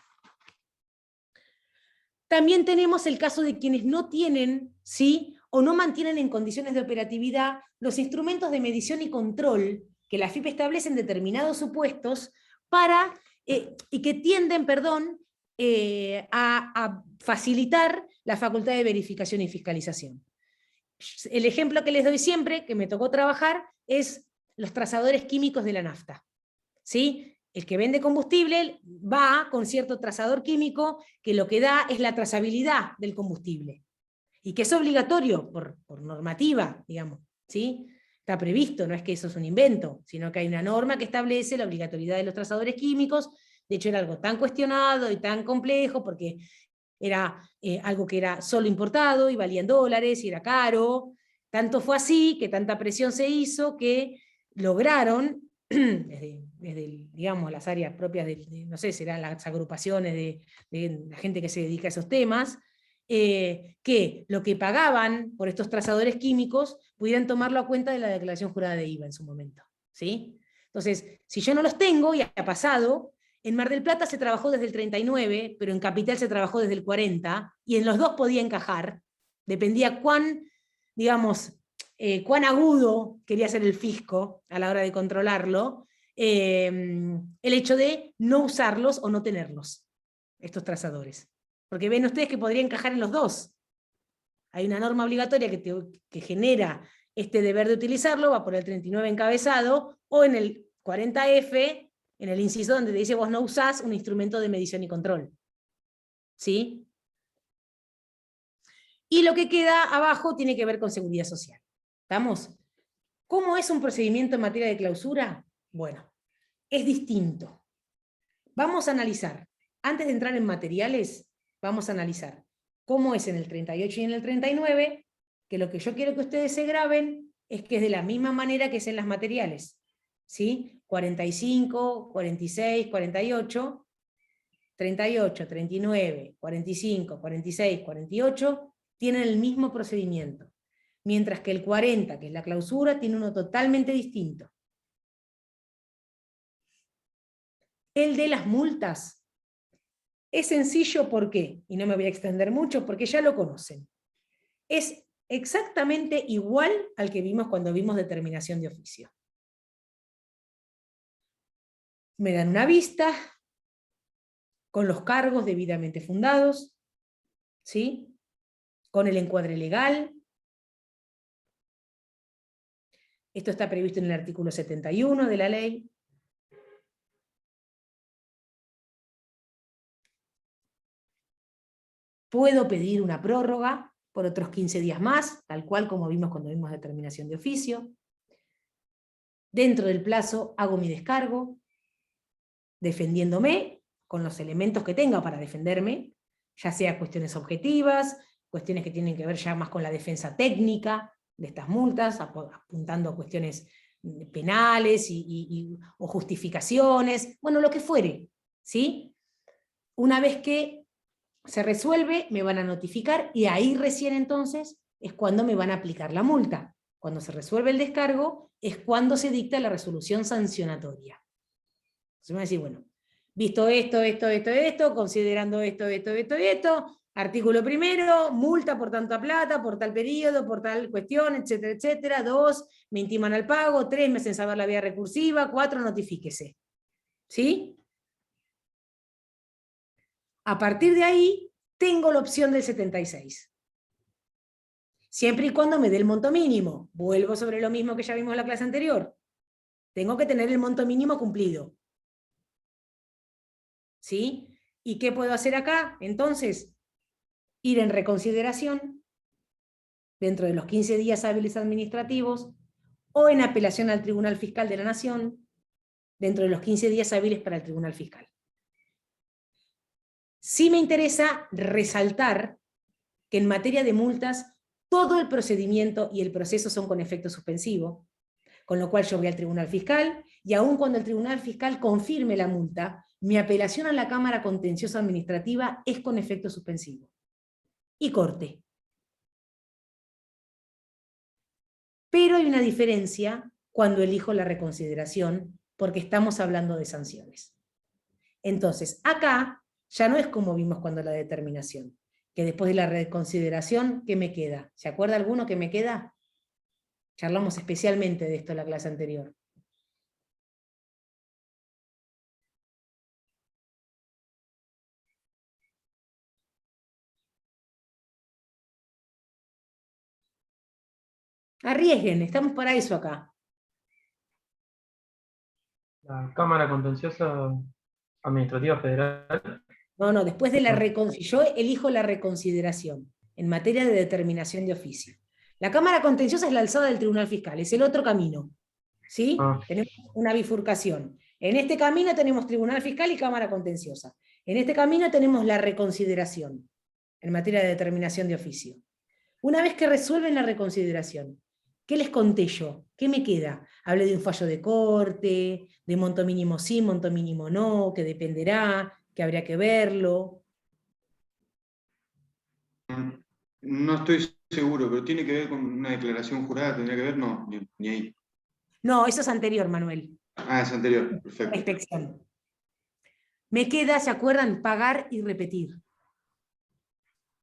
A: También tenemos el caso de quienes no tienen, ¿sí?, o no mantienen en condiciones de operatividad los instrumentos de medición y control que la FIP establece en determinados supuestos para, y que tienden, a facilitar la facultad de verificación y fiscalización. El ejemplo que les doy siempre, que me tocó trabajar, es los trazadores químicos de la nafta. ¿Sí? El que vende combustible va con cierto trazador químico que lo que da es la trazabilidad del combustible. Y que es obligatorio por normativa, digamos. ¿Sí? Está previsto, no es que eso es un invento, sino que hay una norma que establece la obligatoriedad de los trazadores químicos. De hecho, era algo tan cuestionado y tan complejo, porque era algo que era solo importado y valía en dólares y era caro. Tanto fue así que tanta presión se hizo que lograron, desde digamos, las áreas propias no sé, serán las agrupaciones de la gente que se dedica a esos temas, que lo que pagaban por estos trazadores químicos pudieran tomarlo a cuenta de la declaración jurada de IVA en su momento. ¿Sí? Entonces, si yo no los tengo, y ha pasado, en Mar del Plata se trabajó desde el 39, pero en Capital se trabajó desde el 40, y en los dos podía encajar, dependía cuán, digamos, cuán agudo quería ser el fisco a la hora de controlarlo, el hecho de no usarlos o no tenerlos, estos trazadores. Porque ven ustedes que podría encajar en los dos. Hay una norma obligatoria que genera este deber de utilizarlo, va por el 39 encabezado, o en el 40F, en el inciso donde te dice vos no usás un instrumento de medición y control. ¿Sí? Y lo que queda abajo tiene que ver con seguridad social. ¿Estamos? ¿Cómo es un procedimiento en materia de clausura? Bueno, es distinto. Vamos a analizar, antes de entrar en materiales, vamos a analizar cómo es en el 38 y en el 39, que lo que yo quiero que ustedes se graben es que es de la misma manera que es en las materiales. ¿Sí? 45, 46, 48, 38, 39, 45, 46, 48, tienen el mismo procedimiento. Mientras que el 40, que es la clausura, tiene uno totalmente distinto. El de las multas es sencillo, ¿por qué? Y no me voy a extender mucho porque ya lo conocen. Es exactamente igual al que vimos cuando vimos determinación de oficio. Me dan una vista con los cargos debidamente fundados, ¿sí? Con el encuadre legal. Esto está previsto en el artículo 71 de la ley. Puedo pedir una prórroga por otros 15 días más, tal cual como vimos cuando vimos determinación de oficio. Dentro del plazo hago mi descargo, defendiéndome con los elementos que tenga para defenderme, ya sea cuestiones objetivas, cuestiones que tienen que ver ya más con la defensa técnica de estas multas, apuntando a cuestiones penales o justificaciones, bueno, lo que fuere, ¿sí? Una vez que se resuelve, me van a notificar y ahí recién entonces es cuando me van a aplicar la multa. Cuando se resuelve el descargo es cuando se dicta la resolución sancionatoria. Entonces me van a decir, bueno, visto esto, considerando esto, artículo primero, multa por tanta plata, por tal periodo, por tal cuestión, etcétera, etcétera. 2, me intiman al pago. 3, me hacen saber la vía recursiva. 4, notifíquese. ¿Sí? A partir de ahí, tengo la opción del 76. Siempre y cuando me dé el monto mínimo. Vuelvo sobre lo mismo que ya vimos en la clase anterior. Tengo que tener el monto mínimo cumplido. ¿Sí? ¿Y qué puedo hacer acá? Entonces, ir en reconsideración dentro de los 15 días hábiles administrativos o en apelación al Tribunal Fiscal de la Nación dentro de los 15 días hábiles para el Tribunal Fiscal. Sí me interesa resaltar que en materia de multas todo el procedimiento y el proceso son con efecto suspensivo, con lo cual yo voy al Tribunal Fiscal y aun cuando el Tribunal Fiscal confirme la multa, mi apelación a la Cámara Contenciosa Administrativa es con efecto suspensivo. Y corte. Pero hay una diferencia cuando elijo la reconsideración, porque estamos hablando de sanciones. Entonces, acá ya no es como vimos cuando la determinación, que después de la reconsideración, ¿qué me queda? ¿Se acuerda alguno que me queda? Charlamos especialmente de esto en la clase anterior. Arriesguen, estamos para eso acá.
F: La Cámara Contenciosa Administrativa Federal.
A: No, después de la yo elijo la reconsideración en materia de determinación de oficio. La Cámara Contenciosa es la alzada del Tribunal Fiscal, es el otro camino. ¿Sí? Tenemos una bifurcación. En este camino tenemos Tribunal Fiscal y Cámara Contenciosa. En este camino tenemos la reconsideración en materia de determinación de oficio. Una vez que resuelven la reconsideración, ¿qué les conté yo? ¿Qué me queda? Hablé de un fallo de corte, de monto mínimo sí, monto mínimo no, que dependerá, que habría que verlo.
B: No estoy seguro, pero tiene que ver con una declaración jurada, ¿tendría que ver? No, ni ahí.
A: No, eso es anterior, Manuel.
B: Ah, es anterior, perfecto.
A: Inspección. Me queda, ¿se acuerdan? Pagar y repetir.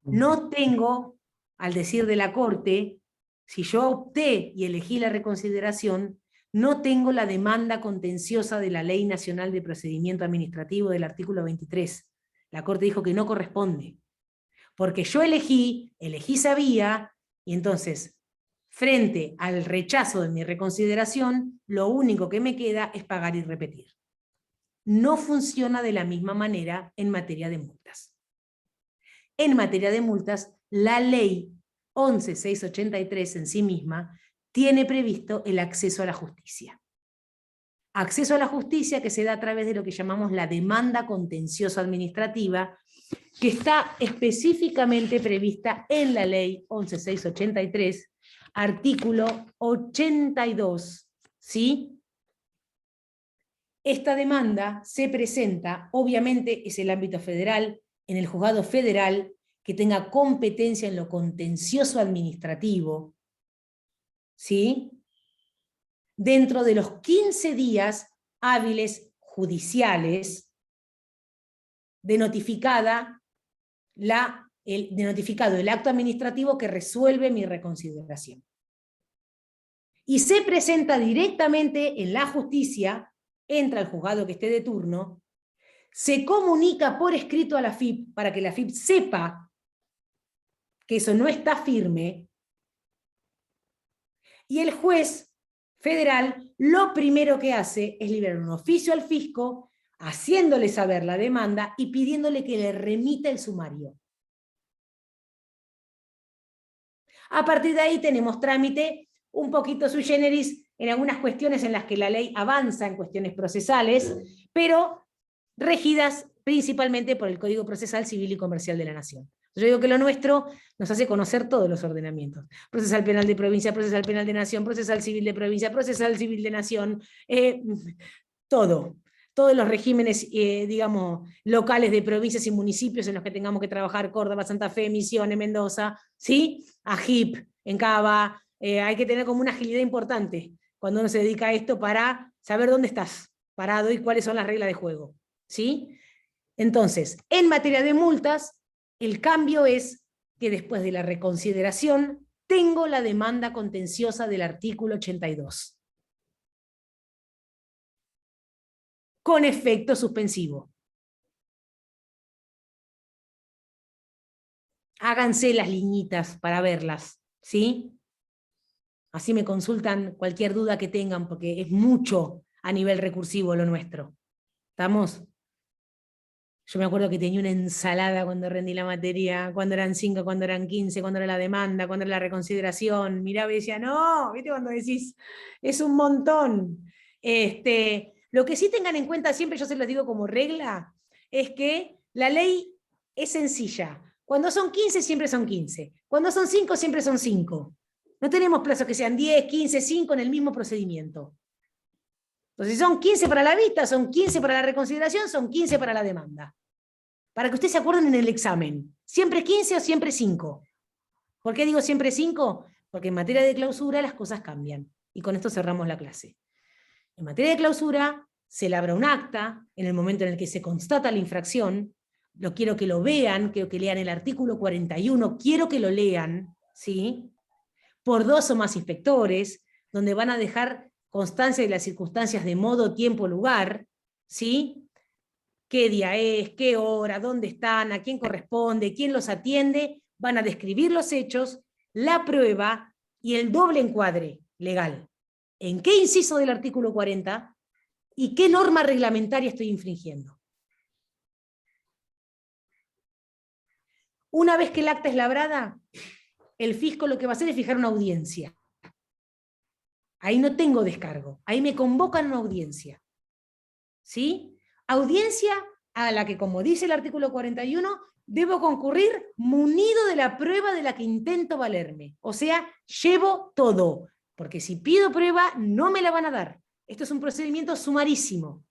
A: No tengo, al decir de la Corte, si yo opté y elegí la reconsideración, no tengo la demanda contenciosa de la Ley Nacional de Procedimiento Administrativo del artículo 23. La Corte dijo que no corresponde. Porque yo elegí sabía, y entonces, frente al rechazo de mi reconsideración, lo único que me queda es pagar y repetir. No funciona de la misma manera en materia de multas. En materia de multas, la ley 11.683 en sí misma tiene previsto el acceso a la justicia. Acceso a la justicia que se da a través de lo que llamamos la demanda contenciosa administrativa, que está específicamente prevista en la ley 11.683, artículo 82, ¿sí? Esta demanda se presenta, obviamente es el ámbito federal, en el juzgado federal, que tenga competencia en lo contencioso administrativo, ¿sí? Dentro de los 15 días hábiles judiciales de notificado el acto administrativo que resuelve mi reconsideración. Y se presenta directamente en la justicia, entra al juzgado que esté de turno, se comunica por escrito a la AFIP para que la AFIP sepa que eso no está firme, y el juez federal lo primero que hace es liberar un oficio al fisco, haciéndole saber la demanda y pidiéndole que le remita el sumario. A partir de ahí tenemos trámite un poquito sui generis en algunas cuestiones en las que la ley avanza en cuestiones procesales, pero regidas principalmente por el Código Procesal Civil y Comercial de la Nación. Yo digo que lo nuestro nos hace conocer todos los ordenamientos. Procesal penal de provincia, procesal penal de nación, procesal civil de provincia, procesal civil de nación, todo. Todos los regímenes, digamos, locales de provincias y municipios en los que tengamos que trabajar, Córdoba, Santa Fe, Misiones, Mendoza, ¿sí? AGIP, en Cava, hay que tener como una agilidad importante cuando uno se dedica a esto para saber dónde estás parado y cuáles son las reglas de juego, ¿sí? Entonces, en materia de multas, el cambio es que después de la reconsideración tengo la demanda contenciosa del artículo 82. Con efecto suspensivo. Háganse las liñitas para verlas, ¿sí? Así me consultan cualquier duda que tengan, porque es mucho a nivel recursivo lo nuestro. ¿Estamos? Yo me acuerdo que tenía una ensalada cuando rendí la materia, cuando eran 5, cuando eran 15, cuando era la demanda, cuando era la reconsideración. Miraba y decía, no, ¿viste cuando decís? Es un montón. Lo que sí tengan en cuenta siempre, yo se los digo como regla, es que la ley es sencilla. Cuando son 15, siempre son 15. Cuando son 5, siempre son 5. No tenemos plazos que sean 10, 15, 5 en el mismo procedimiento. Entonces, si son 15 para la vista, son 15 para la reconsideración, son 15 para la demanda. Para que ustedes se acuerden en el examen. ¿Siempre 15 o siempre 5? ¿Por qué digo siempre 5? Porque en materia de clausura las cosas cambian. Y con esto cerramos la clase. En materia de clausura, se labra un acta en el momento en el que se constata la infracción. Lo quiero que lo vean, quiero que lean el artículo 41, quiero que lo lean, ¿sí? Por 2 o más inspectores, donde van a dejar constancia de las circunstancias de modo, tiempo, lugar, ¿sí? Qué día es, qué hora, dónde están, a quién corresponde, quién los atiende, van a describir los hechos, la prueba y el doble encuadre legal. ¿En qué inciso del artículo 40 y qué norma reglamentaria estoy infringiendo? Una vez que el acta es labrada, el fisco lo que va a hacer es fijar una audiencia. Ahí no tengo descargo, ahí me convocan a una audiencia. ¿Sí? Audiencia a la que, como dice el artículo 41, debo concurrir munido de la prueba de la que intento valerme. O sea, llevo todo, porque si pido prueba no me la van a dar. Esto es un procedimiento sumarísimo.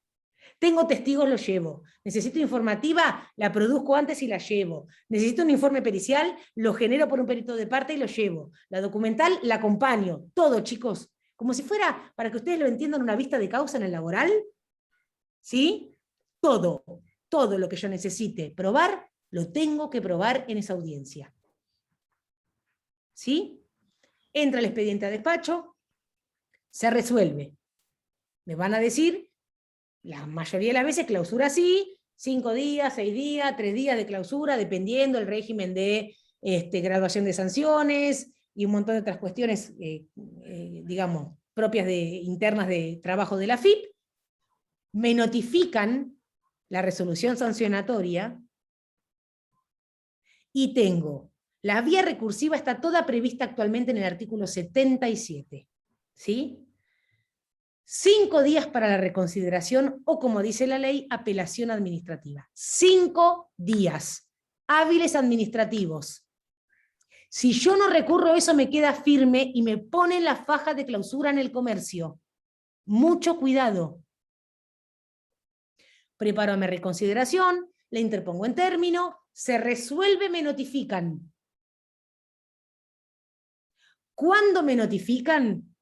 A: Tengo testigos, los llevo. Necesito informativa, la produzco antes y la llevo. Necesito un informe pericial, lo genero por un perito de parte y lo llevo. La documental la acompaño. Todo, chicos. Como si fuera, para que ustedes lo entiendan, una vista de causa en el laboral. ¿Sí? Todo lo que yo necesite probar, lo tengo que probar en esa audiencia. ¿Sí? Entra el expediente a despacho, se resuelve. Me van a decir, la mayoría de las veces clausura sí, 5 días, 6 días, 3 días de clausura, dependiendo del régimen de graduación de sanciones y un montón de otras cuestiones, digamos, propias internas de trabajo de la FIP. Me notifican la resolución sancionatoria y tengo, la vía recursiva está toda prevista actualmente en el artículo 77, ¿sí? 5 días para la reconsideración o, como dice la ley, apelación administrativa. 5 días hábiles administrativos. Si yo no recurro, eso me queda firme y me ponen la faja de clausura en el comercio. Mucho cuidado. Preparo a mi reconsideración, la interpongo en término, se resuelve, me notifican. ¿Cuándo me notifican?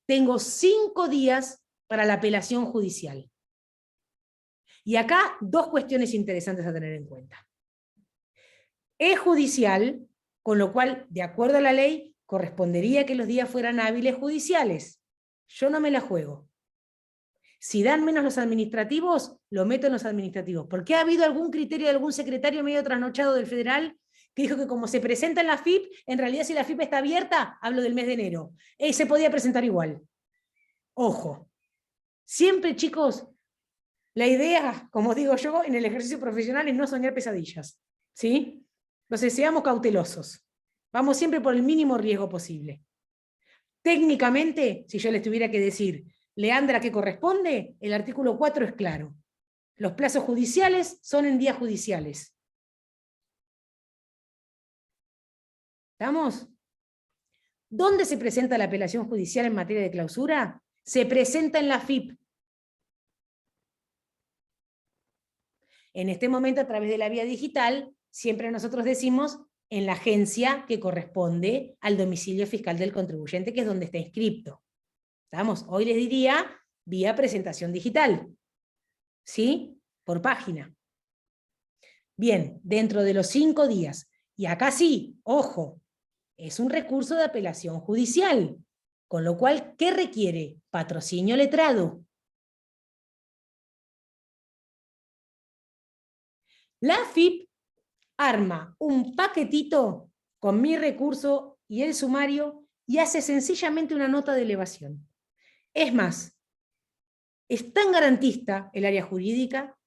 A: Tengo 5 días para la apelación judicial. Y acá 2 cuestiones interesantes a tener en cuenta. Es judicial, con lo cual, de acuerdo a la ley, correspondería que los días fueran hábiles judiciales. Yo no me la juego. Si dan menos los administrativos, lo meto en los administrativos. ¿Por qué ha habido algún criterio de algún secretario medio trasnochado del federal que dijo que como se presenta en la FIP, en realidad si la FIP está abierta, hablo del mes de enero, se podía presentar igual? Ojo. Siempre, chicos, la idea, como digo yo, en el ejercicio profesional es no soñar pesadillas. ¿Sí? Entonces, seamos cautelosos. Vamos siempre por el mínimo riesgo posible. Técnicamente, si yo les tuviera que decir, Leandra, ¿qué corresponde? El artículo 4 es claro. Los plazos judiciales son en días judiciales. ¿Estamos? ¿Dónde se presenta la apelación judicial en materia de clausura? Se presenta en la FIP. En este momento, a través de la vía digital, siempre nosotros decimos en la agencia que corresponde al domicilio fiscal del contribuyente, que es donde está inscripto. ¿Estamos? Hoy les diría vía presentación digital. ¿Sí? Por página. Bien, dentro de los 5 días. Y acá sí, ojo, es un recurso de apelación judicial. Con lo cual, ¿qué requiere? Patrocinio letrado. La AFIP arma un paquetito con mi recurso y el sumario y hace sencillamente una nota de elevación. Es más, es tan garantista el área jurídica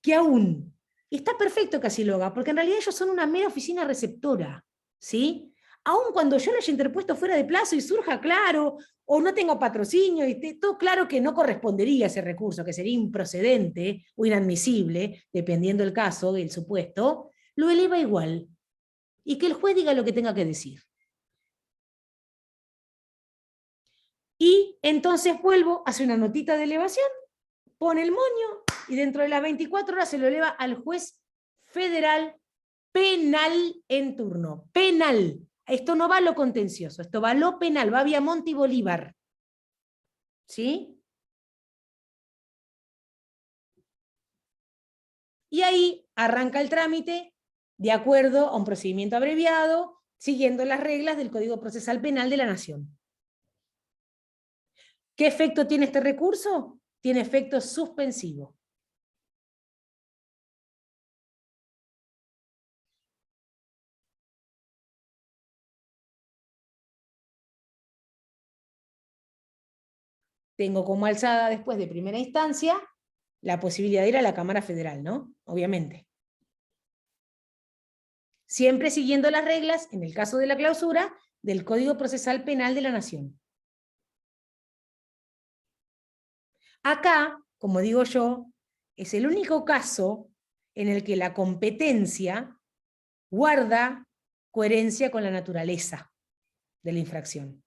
A: que aún está perfecto que así lo haga, porque en realidad ellos son una mera oficina receptora, ¿sí? Aún cuando yo lo haya interpuesto fuera de plazo y surja claro, o no tenga patrocinio, y esté todo claro que no correspondería ese recurso, que sería improcedente o inadmisible, dependiendo del caso, del supuesto, lo eleva igual. Y que el juez diga lo que tenga que decir. Y entonces vuelvo, hace una notita de elevación, pone el moño, y dentro de las 24 horas se lo eleva al juez federal penal en turno. Penal. Esto no va a lo contencioso, esto va a lo penal, va vía Monte y Bolívar. ¿Sí? Y ahí arranca el trámite de acuerdo a un procedimiento abreviado, siguiendo las reglas del Código Procesal Penal de la Nación. ¿Qué efecto tiene este recurso? Tiene efecto suspensivo. tengo como alzada después de primera instancia la posibilidad de ir a la Cámara Federal, ¿no? Obviamente. Siempre siguiendo las reglas, en el caso de la clausura, del Código Procesal Penal de la Nación. Acá, como digo yo, es el único caso en el que la competencia guarda coherencia con la naturaleza de la infracción.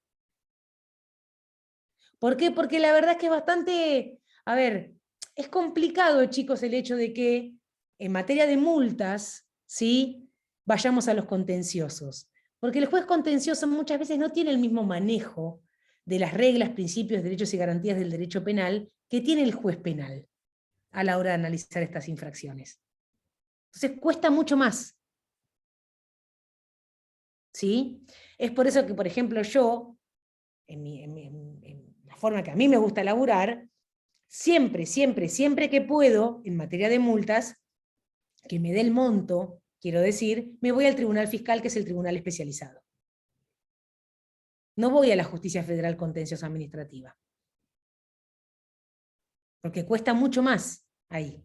A: ¿Por qué? Porque la verdad es que es bastante, a ver, es complicado, chicos, el hecho de que en materia de multas, ¿sí?, vayamos a los contenciosos. Porque el juez contencioso muchas veces no tiene el mismo manejo de las reglas, principios, derechos y garantías del derecho penal que tiene el juez penal a la hora de analizar estas infracciones. Entonces cuesta mucho más. ¿Sí? Es por eso que, por ejemplo, yo, en la forma que a mí me gusta laburar, siempre que puedo, en materia de multas, que me dé el monto, quiero decir, me voy al Tribunal Fiscal, que es el tribunal especializado. No voy a la Justicia Federal Contenciosa Administrativa. Porque cuesta mucho más ahí.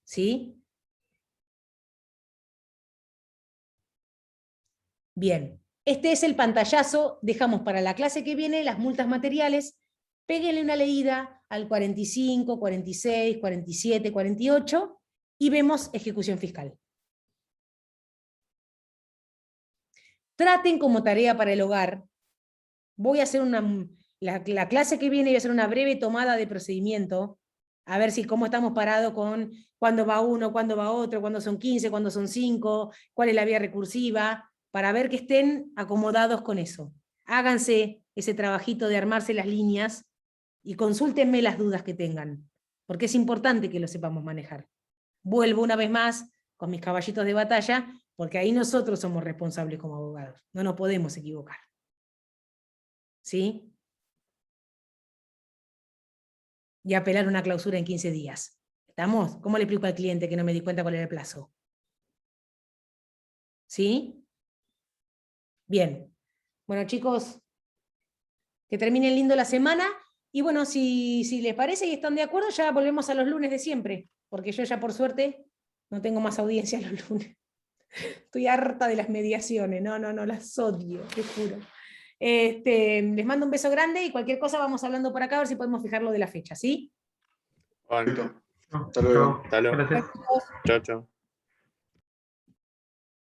A: ¿Sí? Bien. Este es el pantallazo. Dejamos para la clase que viene las multas materiales. Péguenle una leída al 45, 46, 47, 48 y vemos ejecución fiscal. Traten como tarea para el hogar. Voy a hacer la clase que viene voy a hacer una breve tomada de procedimiento, a ver si cómo estamos parados con cuándo va uno, cuándo va otro, cuándo son 15, cuándo son 5, cuál es la vía recursiva, para ver que estén acomodados con eso. Háganse ese trabajito de armarse las líneas y consúltenme las dudas que tengan, porque es importante que lo sepamos manejar. Vuelvo una vez más con mis caballitos de batalla, porque ahí nosotros somos responsables como abogados, no nos podemos equivocar. ¿Sí? Y apelar una clausura en 15 días. ¿Estamos? ¿Cómo le explico al cliente que no me di cuenta cuál era el plazo? ¿Sí? Bien. Bueno, chicos, que terminen lindo la semana. Y bueno, si les parece y están de acuerdo, ya volvemos a los lunes de siempre. Porque yo ya por suerte no tengo más audiencia los lunes. Estoy harta de las mediaciones. No, las odio, te juro. Les mando un beso grande y cualquier cosa vamos hablando por acá a ver si podemos fijar lo de la fecha, ¿sí?
C: Bueno,
B: Perfecto. Hasta luego.
C: hasta luego.
F: Gracias.
C: Chao, chao.